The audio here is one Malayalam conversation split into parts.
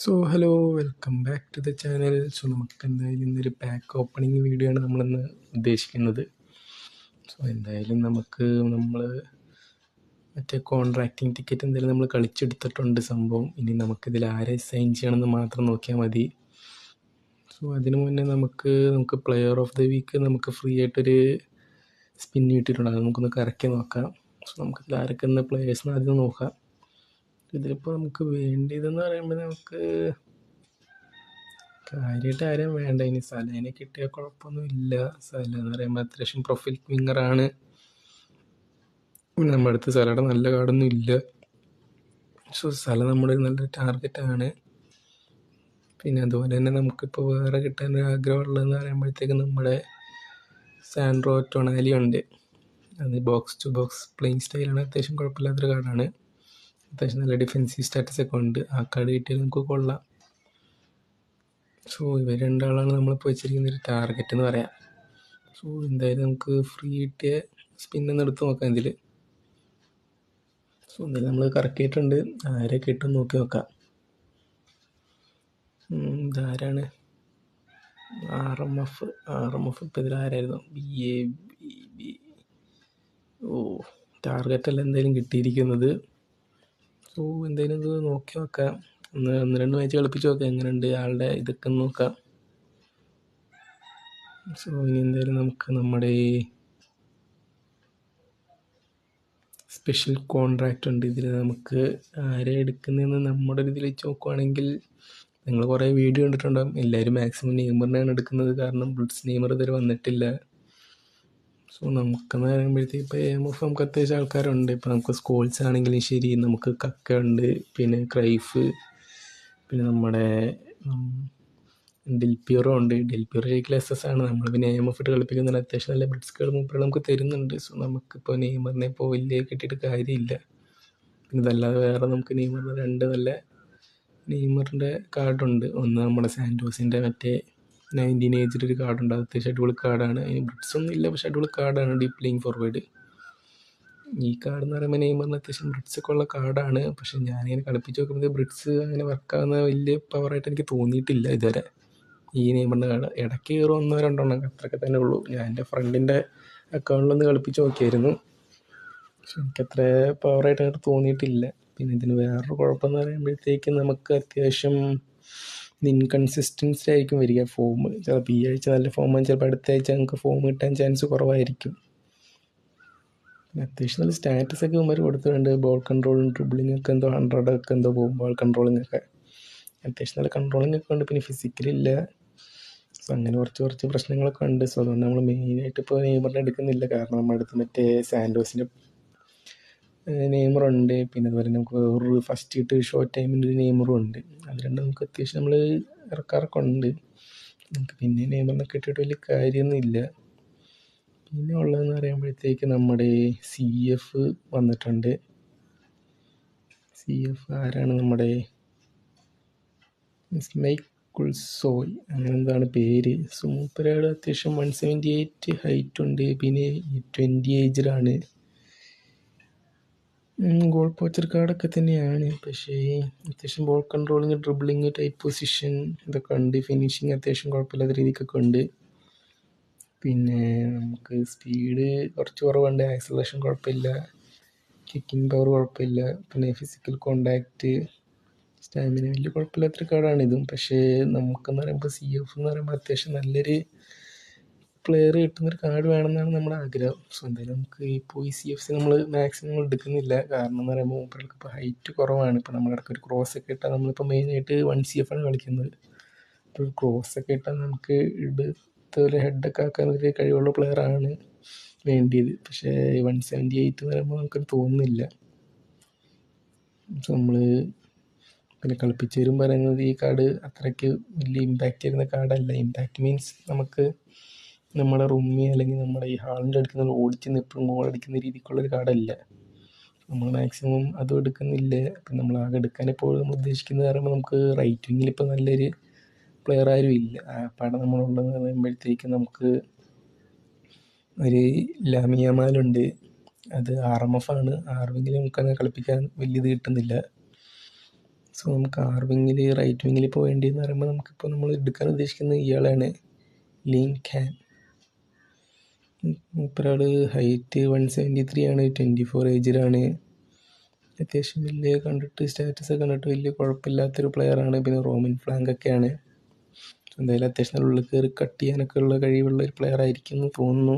Hello, welcome back to the channel. നമുക്ക് എന്തായാലും ഇന്നൊരു പാക്ക് ഓപ്പണിംഗ് വീഡിയോ ആണ് നമ്മളിന്ന് ഉദ്ദേശിക്കുന്നത്. എന്തായാലും നമ്മൾ മറ്റേ കോൺട്രാക്റ്റിംഗ് ടിക്കറ്റ് എന്തായാലും നമ്മൾ കളിച്ചെടുത്തിട്ടുണ്ട് സംഭവം. ഇനി നമുക്കിതിൽ ആരെ സൈൻ ചെയ്യണമെന്ന് മാത്രം നോക്കിയാൽ മതി. അതിനു മുന്നേ നമുക്ക് പ്ലെയർ ഓഫ് ദ വീക്ക് നമുക്ക് ഫ്രീ ആയിട്ടൊരു സ്പിൻ കിട്ടിയിട്ടുണ്ട്. അത് നമുക്കൊന്ന് കറക്കി നോക്കാം. നമുക്കിതിൽ ആരൊക്കെ എന്ന പ്ലെയേഴ്സിന് ആദ്യം നോക്കാം. ഇതിലിപ്പോൾ നമുക്ക് വേണ്ടിയതെന്ന് പറയുമ്പോൾ നമുക്ക് കാര്യമായിട്ട് ആരെയും വേണ്ട. ഇനി സലേനെ കിട്ടിയാൽ കുഴപ്പമൊന്നുമില്ല. സല എന്ന് പറയുമ്പോൾ അത്യാവശ്യം പ്രൊഫൈൽ വിങ്ങറാണ്. നമ്മുടെ അടുത്ത് സലയുടെ നല്ല കാർഡൊന്നും ഇല്ല. സല നമ്മുടെ നല്ലൊരു ടാർഗറ്റാണ്. പിന്നെ അതുപോലെ തന്നെ നമുക്കിപ്പോൾ വേറെ കിട്ടാൻ ആഗ്രഹമുള്ളതെന്ന് പറയുമ്പോഴത്തേക്ക് നമ്മുടെ സാൻഡ്രോ ടൊണാലി ഉണ്ട്. അത് ബോക്സ് ടു ബോക്സ് പ്ലേയിങ് സ്റ്റൈലാണ്. അത്യാവശ്യം കുഴപ്പമില്ലാത്തൊരു കാർഡാണ്. അത്യാവശ്യം നല്ല ഡിഫെൻസീവ് സ്റ്റാറ്റസ് ഒക്കെ ഉണ്ട്. ആ കാർഡ് കിട്ടിയാൽ നമുക്ക് കൊള്ളാം. ഇവർ രണ്ടാളാണ് നമ്മളിപ്പോൾ വെച്ചിരിക്കുന്നൊരു ടാർഗറ്റ് എന്ന് പറയാം. എന്തായാലും നമുക്ക് ഫ്രീ കിട്ടിയ സ്പിന്നൊന്ന് എടുത്ത് നോക്കാം ഇതിൽ. എന്തായാലും നമ്മൾ കറക്കിയിട്ടുണ്ട്. ആരെ കിട്ടും നോക്കി നോക്കാം. ഇതാരാണ്? RMF ഇപ്പം ഇതിലാരായിരുന്നു? ടാർഗറ്റല്ല എന്തായാലും കിട്ടിയിരിക്കുന്നത്. എന്തായാലും ഇത് നോക്കി നോക്കാം. ഒന്ന് രണ്ട് മാച്ച് കളിപ്പിച്ച് നോക്കാം എങ്ങനെയുണ്ട് ആളുടെ ഇതൊക്കെ നോക്കാം. ഇനി എന്തായാലും നമുക്ക് നമ്മുടെ സ്പെഷ്യൽ കോൺട്രാക്റ്റ് ഉണ്ട്. ഇതിൽ നമുക്ക് ആരെ എടുക്കുന്നതെന്ന് നമ്മുടെ ഒരു ഇതിൽ വെച്ച് നോക്കുവാണെങ്കിൽ, നിങ്ങൾ കുറേ വീഡിയോ കണ്ടിട്ടുണ്ടാകും. എല്ലാവരും മാക്സിമം നെയ്മറിനെയാണ് എടുക്കുന്നത്. കാരണം ബ്ലിറ്റ്സ് നെയ്മർ ഇതുവരെ വന്നിട്ടില്ല. നമുക്കെന്ന് പറയുമ്പോഴത്തേക്ക് ഇപ്പോൾ AMF നമുക്ക് അത്യാവശ്യം ആൾക്കാരുണ്ട്. ഇപ്പോൾ നമുക്ക് സ്കോൾസ് ആണെങ്കിലും ശരി, നമുക്ക് കക്ക ഉണ്ട്, പിന്നെ ക്രൈഫ്, പിന്നെ നമ്മുടെ ഡെൽപിയറോ ഉണ്ട്. ഡെൽപിയറോ ശരിക്കും SS ആണ്. നമ്മൾ പിന്നെ AMF ഇട്ട് കളിപ്പിക്കുന്നതിന് അത്യാവശ്യം നല്ല ബ്ലിറ്റ്സ്കൾ മൂപ്പർ നമുക്ക് തരുന്നുണ്ട്. നമുക്കിപ്പോൾ നെയ്മറിനെ ഇപ്പോൾ വലിയ കിട്ടിയിട്ട് കാര്യമില്ല. പിന്നെ ഇതല്ലാതെ വേറെ നമുക്ക് നെയ്മറിൻ്റെ രണ്ട് നല്ല നെയ്മറിൻ്റെ കാർഡുണ്ട്. ഒന്ന് നമ്മുടെ സാൻറ്റോസിൻ്റെ മറ്റേ 19 ഏജിൻ്റെ ഒരു കാർഡുണ്ട്. അത് അത്യാവശ്യം അടിപൊളി കാർഡാണ്. അതിന് ബ്രിഡ്സ് ഒന്നും ഇല്ല, പക്ഷേ അടിപൊളി കാർഡാണ്. Deep playing forward. ഈ കാർഡ് എന്ന് പറയുമ്പോൾ നെയ്മറിന് അത്യാവശ്യം ബ്രിഡ്സ് ഒക്കെ ഉള്ള കാർഡാണ്. പക്ഷേ ഞാനിങ്ങനെ കളിപ്പിച്ച് നോക്കുമ്പോൾ ബ്രിഡ്സ് അങ്ങനെ വർക്കാവുന്ന വലിയ പവറായിട്ട് എനിക്ക് തോന്നിയിട്ടില്ല ഇതുവരെ. ഈ നെയ്മറിൻ്റെ കാർഡ് ഇടയ്ക്ക് കയറും 1-2 എണ്ണം, അത്രയൊക്കെ തന്നെ ഉള്ളൂ. ഞാൻ എൻ്റെ ഫ്രണ്ടിൻ്റെ അക്കൗണ്ടിലൊന്ന് കളിപ്പിച്ച് നോക്കിയായിരുന്നു. പക്ഷെ എനിക്കത്ര പവറായിട്ട് അങ്ങനെ തോന്നിയിട്ടില്ല. പിന്നെ ഇതിന് വേറൊരു കുഴപ്പമെന്ന് പറയുമ്പോഴത്തേക്ക് നമുക്ക് അത്യാവശ്യം ഇൻകൺസിസ്റ്റൻസി ആയിരിക്കും വരിക ഫോം. ചിലപ്പോൾ ഈ ആഴ്ച നല്ല ഫോമാണ്, ചിലപ്പോൾ അടുത്ത ആഴ്ച നമുക്ക് ഫോം കിട്ടാൻ ചാൻസ് കുറവായിരിക്കും. പിന്നെ അത്യാവശ്യം നല്ല സ്റ്റാറ്റസ് ഒക്കെ ഇവന്മാർ കൊടുത്തിട്ടുണ്ട്. ബോൾ കൺട്രോളും ഡ്രിബിളിംഗ് ഒക്കെ എന്തോ 100 ഒക്കെ എന്തോ പോകും. ബോൾ കൺട്രോളിംഗ് ഒക്കെ അത്യാവശ്യം നല്ല കൺട്രോളിംഗ് ഒക്കെ ഉണ്ട്. പിന്നെ ഫിസിക്കലില്ല. അങ്ങനെ കുറച്ച് പ്രശ്നങ്ങളൊക്കെ ഉണ്ട്. അതുകൊണ്ട് നമ്മൾ മെയിനായിട്ട് ഇപ്പോൾ നെയ്മറിനെ എടുക്കുന്നില്ല. കാരണം നമ്മുടെ അടുത്ത് മറ്റേ സാൻറ്റോസിൻ്റെ നെയ്മറുണ്ട്. പിന്നെ അതുപോലെ നമുക്ക് ഒരു ഫസ്റ്റ് ഇട്ട് ഷോർട്ട് ടൈമിൻ്റെ ഒരു നെയ്മറും ഉണ്ട്. അത് രണ്ടും നമുക്ക് അത്യാവശ്യം നമ്മൾ ഇറക്കാറൊക്കെ ഉണ്ട്. നമുക്ക് പിന്നെ നെയ്മറിനെ കിട്ടിയിട്ട് വലിയ കാര്യമൊന്നുമില്ല. പിന്നെ ഉള്ളതെന്ന് പറയുമ്പോഴത്തേക്ക് നമ്മുടെ CF വന്നിട്ടുണ്ട്. CF ആരാണ്? നമ്മുടെ മൈക്കുൾസോയ് അങ്ങനെ എന്താണ് പേര്. മൂപ്പരാട് അത്യാവശ്യം 178 ഹൈറ്റ് ഉണ്ട്. പിന്നെ 20 ഏജിലാണ്. ഗോൾ പോച്ചർ കാർഡൊക്കെ തന്നെയാണ്. പക്ഷേ അത്യാവശ്യം ball controlling, dribbling, tight position ഇതൊക്കെ ഉണ്ട്. ഫിനിഷിങ് അത്യാവശ്യം കുഴപ്പമില്ലാത്ത രീതിക്കൊക്കെ ഉണ്ട്. പിന്നെ നമുക്ക് സ്പീഡ് കുറച്ച് കുറവുണ്ട്. ആക്സലറേഷൻ കുഴപ്പമില്ല. കിക്കിംഗ് പവർ കുഴപ്പമില്ല. പിന്നെ ഫിസിക്കൽ കോണ്ടാക്റ്റ്, സ്റ്റാമിന വലിയ കുഴപ്പമില്ലാത്തൊരു കാർഡാണ് ഇതും. പക്ഷേ നമുക്കെന്ന് പറയുമ്പോൾ CF എന്ന് പറയുമ്പോൾ അത്യാവശ്യം നല്ലൊരു പ്ലെയർ കിട്ടുന്നൊരു കാർഡ് വേണമെന്നാണ് നമ്മുടെ ആഗ്രഹം. എന്തായാലും നമുക്ക് ഇപ്പോൾ ഈ CFC നമ്മൾ മാക്സിമം എടുക്കുന്നില്ല. കാരണം എന്ന് പറയുമ്പോൾ മൂപ്പർക്ക് ഇപ്പോൾ ഹൈറ്റ് കുറവാണ്. ഇപ്പോൾ നമ്മുടെ ഇടയ്ക്ക് ഒരു ക്രോസ് ഒക്കെ ഇട്ടാൽ നമ്മളിപ്പോൾ മെയിനായിട്ട് 1CF ആണ് കളിക്കുന്നത്. അപ്പോൾ ക്രോസ് ഒക്കെ ഇട്ടാൽ നമുക്ക് എടുത്തൊരു ഹെഡൊക്കെ ആക്കാനൊരു കഴിവുള്ള പ്ലെയറാണ് വേണ്ടിയത്. പക്ഷേ 178 എന്ന് പറയുമ്പോൾ നമുക്കത് തോന്നുന്നില്ല. നമ്മൾ പിന്നെ കളിപ്പിച്ചവരും പറയുന്നത് ഈ കാർഡ് അത്രയ്ക്ക് വലിയ ഇമ്പാക്റ്റ് ചെയ്യുന്ന കാർഡല്ല. ഇമ്പാക്റ്റ് മീൻസ് നമുക്ക് നമ്മുടെ റൂമി അല്ലെങ്കിൽ നമ്മുടെ ഈ ഹാളിൻ്റെ അടുത്ത് ഓടിച്ച് എപ്പോഴും ഗോൾ അടിക്കുന്ന രീതിക്കുള്ളൊരു കാർഡല്ല. നമ്മൾ മാക്സിമം അതും എടുക്കുന്നില്ല. അപ്പം നമ്മൾ ആകെ എടുക്കാനിപ്പോൾ നമ്മൾ ഉദ്ദേശിക്കുന്നത് പറയുമ്പോൾ നമുക്ക് റൈറ്റ് വിങ്ങിൽ ഇപ്പോൾ നല്ലൊരു പ്ലെയർ ആരും ഇല്ല. ആ പാടെ നമ്മളുള്ളതെന്ന് പറയുമ്പോഴത്തേക്ക് നമുക്ക് ഒരു ലാമിയമാലുണ്ട്. അത് RMF ആണ്. വിങ്ങിൽ നമുക്കങ്ങനെ കളിപ്പിക്കാൻ വലിയത് കിട്ടുന്നില്ല. സോ നമുക്ക് ആർ വിങ്ങിൽ റൈറ്റ് വിങ്ങിൽ ഇപ്പോൾ വേണ്ടിയെന്ന് പറയുമ്പോൾ നമുക്കിപ്പോൾ നമ്മൾ എടുക്കാൻ ഉദ്ദേശിക്കുന്നത് ഇയാളാണ്, ലീൻ ഖാൻ. മൂപ്പരാൾ ഹൈറ്റ് 173 ആണ്, 24 ഏജിലാണ്. അത്യാവശ്യം വലിയ കണ്ടിട്ട് സ്റ്റാറ്റസൊക്കെ കണ്ടിട്ട് വലിയ കുഴപ്പമില്ലാത്തൊരു പ്ലെയറാണ്. പിന്നെ റോമൻ ഫ്ലാങ്കൊക്കെയാണ്. എന്തായാലും അത്യാവശ്യം നല്ല ഉള്ളിൽ കയറി കട്ട് ചെയ്യാനൊക്കെ ഉള്ള കഴിവുള്ള ഒരു പ്ലെയർ ആയിരിക്കും എന്ന് തോന്നുന്നു.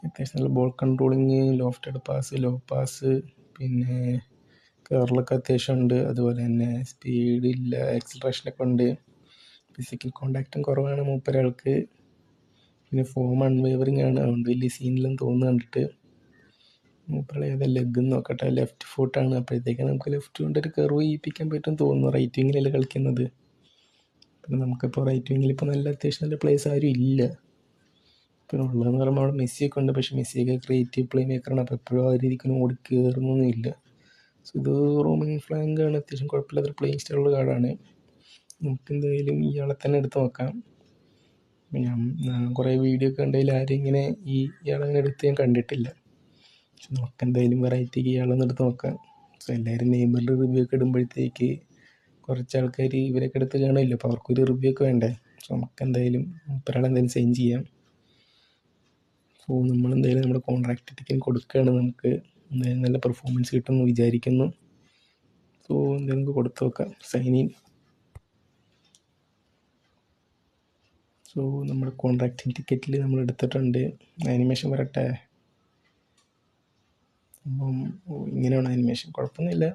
അത്യാവശ്യം നല്ല ball controlling, lofted pass, low pass, പിന്നെ കേറലൊക്കെ അത്യാവശ്യം ഉണ്ട്. അതുപോലെ തന്നെ സ്പീഡില്ല, എക്സലറേഷനൊക്കെ ഉണ്ട്. ഫിസിക്കൽ കോണ്ടാക്റ്റും കുറവാണ് മൂപ്പരാൾക്ക്. പിന്നെ ഫോം അൺവേവറിങ് ആണ്, അതുകൊണ്ട് വലിയ സീനില്ലെന്ന് തോന്നുന്നു കണ്ടിട്ട്. മൂപ്പരാൾ ഏതാ ലെഗ് നോക്കട്ടെ, ലെഫ്റ്റ് ഫുട്ടാണ്. അപ്പോഴത്തേക്ക് നമുക്ക് ലെഫ്റ്റ് കൊണ്ട് ഒരു കർവ് ചെയ്യിപ്പിക്കാൻ പറ്റും തോന്നുന്നു. റൈറ്റ് വിങ്ങിലല്ലേ കളിക്കുന്നത്. പിന്നെ നമുക്കിപ്പോൾ റൈറ്റ് വിങ്ങിൽ ഇപ്പോൾ നല്ല അത്യാവശ്യം നല്ല പ്ലേയേഴ്സ് ആരും ഇല്ല. പിന്നെ ഉള്ളതെന്ന് പറയുമ്പോൾ അവിടെ മെസ്സിയൊക്കെ ഉണ്ട്. പക്ഷേ മെസ്സിയൊക്കെ ക്രിയേറ്റീവ് പ്ലേ മേക്കറാണ്. അപ്പോൾ എപ്പോഴും ആ രീതിക്കൊന്നും ഓടി കയറുന്നൊന്നുമില്ല. സോ ഇത് റോമൻ ഫ്ലാങ്കാണ്, അത്യാവശ്യം കുഴപ്പമില്ലാത്തൊരു പ്ലേയിങ് സ്റ്റൈലുള്ള കാർഡാണ്. നമുക്ക് എന്തായാലും ഇയാളെ തന്നെ എടുത്ത് നോക്കാം. ഞാൻ കുറേ വീഡിയോ ഒക്കെ കണ്ടതിൽ ആരും ഇങ്ങനെ ഇയാളങ്ങനെ എടുത്ത് ഞാൻ കണ്ടിട്ടില്ല. പക്ഷെ നമുക്ക് എന്തായാലും വെറൈറ്റിക്ക് ഇയാളൊന്ന് എടുത്ത് നോക്കാം. സോ എല്ലാവരും നെയ്മറിൽ റിവ്യൂ ഒക്കെ ഇടുമ്പോഴത്തേക്ക് കുറച്ച് ആൾക്കാർ ഇവരൊക്കെ എടുത്ത് കാണില്ല. അപ്പോൾ അവർക്കൊരു റിവ്യൂ ഒക്കെ വേണ്ടേ. സോ നമുക്ക് എന്തായാലും ഒരാളെന്തായാലും സൈൻ ചെയ്യാം. സോ നമ്മളെന്തായാലും നമ്മുടെ കോൺട്രാക്ട് ടിക്കറ്റ് കൊടുക്കുകയാണ്. നമുക്ക് എന്തായാലും നല്ല പെർഫോമൻസ് കിട്ടുമെന്ന് വിചാരിക്കുന്നു. സോ എന്തായാലും നമുക്ക് കൊടുത്തു നോക്കാം, സൈൻ ഇൻ. സോ നമ്മുടെ കോൺട്രാക്റ്റിംഗ് ടിക്കറ്റിൽ നമ്മൾ എടുത്തിട്ടുണ്ട്. ആനിമേഷൻ വരട്ടെ. അപ്പം ഇങ്ങനെയാണ് ആനിമേഷൻ, കുഴപ്പമൊന്നുമില്ല.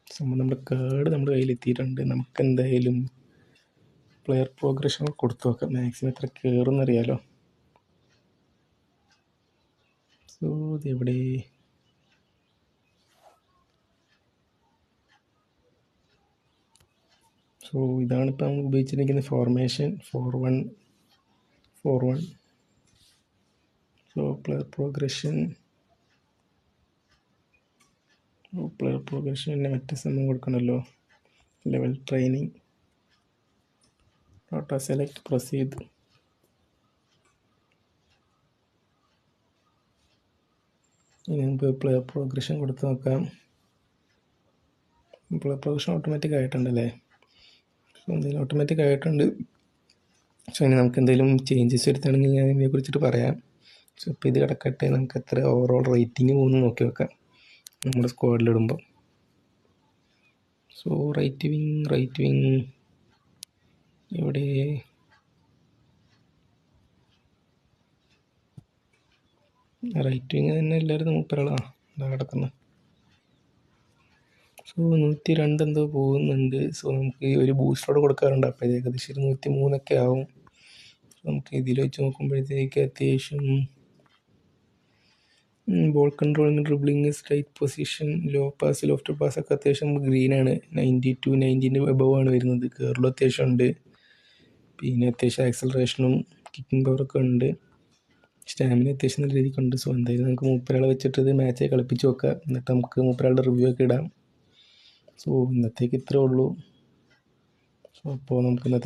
സംഭവം നമ്മുടെ കാർഡ് നമ്മുടെ കയ്യിലെത്തിയിട്ടുണ്ട്. നമുക്ക് എന്തായാലും പ്ലെയർ പ്രോഗ്രഷൻ കൊടുത്തു നോക്കാം, മാക്സിമം എത്ര കയറുമെന്നറിയാലോ. സോ ഇതെവിടെ, സോ ഇതാണിപ്പോൾ നമ്മൾ ഉപയോഗിച്ചിരിക്കുന്ന ഫോർമേഷൻ 4-1-4-1. സോ പ്ലെയർ പ്രോഗ്രഷൻ പിന്നെ മറ്റേ സംഭവം കൊടുക്കണമല്ലോ, level training, auto select, proceed. ഇനി നമുക്ക് പ്ലെയർ പ്രോഗ്രഷൻ കൊടുത്ത് നോക്കാം. പ്ലെയർ പ്രോഗ്രഷൻ ഓട്ടോമാറ്റിക് ആയിട്ടുണ്ടല്ലേ. സോ എന്തെങ്കിലും ഓട്ടോമാറ്റിക് ആയിട്ടുണ്ട്. സോ ഇനി നമുക്ക് എന്തെങ്കിലും ചേഞ്ചസ് വരുത്താണെങ്കിൽ ഞാൻ ഇതിനെ കുറിച്ചിട്ട് പറയാം. സോ ഇപ്പോൾ ഇത് കിടക്കട്ടെ. നമുക്ക് എത്ര ഓവറോൾ റേറ്റിംഗ് പോകുന്നു നോക്കി വെക്കാം നമ്മുടെ സ്ക്വാഡിലിടുമ്പോൾ. സോ റൈറ്റ് വിങ് ഇവിടെ, റൈറ്റ് വിങ് തന്നെ എല്ലാവരും മൂപ്പരാളാണ് ഇതാ കിടക്കുന്നത്. സോ 102 എന്തോ പോകുന്നുണ്ട്. സോ നമുക്ക് ഒരു ബൂസ്റ്ററോട് കൊടുക്കാറുണ്ട്. അപ്പോൾ ഏകദേശം 103 ആവും. നമുക്ക് ഇതിൽ വെച്ച് നോക്കുമ്പോഴത്തേക്ക് അത്യാവശ്യം ball controlling, dribbling, straight position, low pass, loft pass ഒക്കെ അത്യാവശ്യം ഗ്രീനാണ്. 90 എബവ് ആണ് വരുന്നത്. കേറലും അത്യാവശ്യം ഉണ്ട്. പിന്നെ അത്യാവശ്യം ആക്സലറേഷനും കിക്കിംഗ് പവറൊക്കെ ഉണ്ട്. സ്റ്റാമിന അത്യാവശ്യം നല്ല രീതിക്കുണ്ട്. സോ എന്തായാലും നമുക്ക് മൂപ്പരാളെ വെച്ചിട്ട് ഇത് മാച്ച് കളിപ്പിച്ച് നോക്കാം. എന്നിട്ട് നമുക്ക് മൂപ്പരാളുടെ റിവ്യൂ ഒക്കെ ഇടാം. സോ ഇന്നത്തേക്ക് ഇത്രേ ഉള്ളൂ. സോ അപ്പോൾ നമുക്ക് ഇന്നത്തെ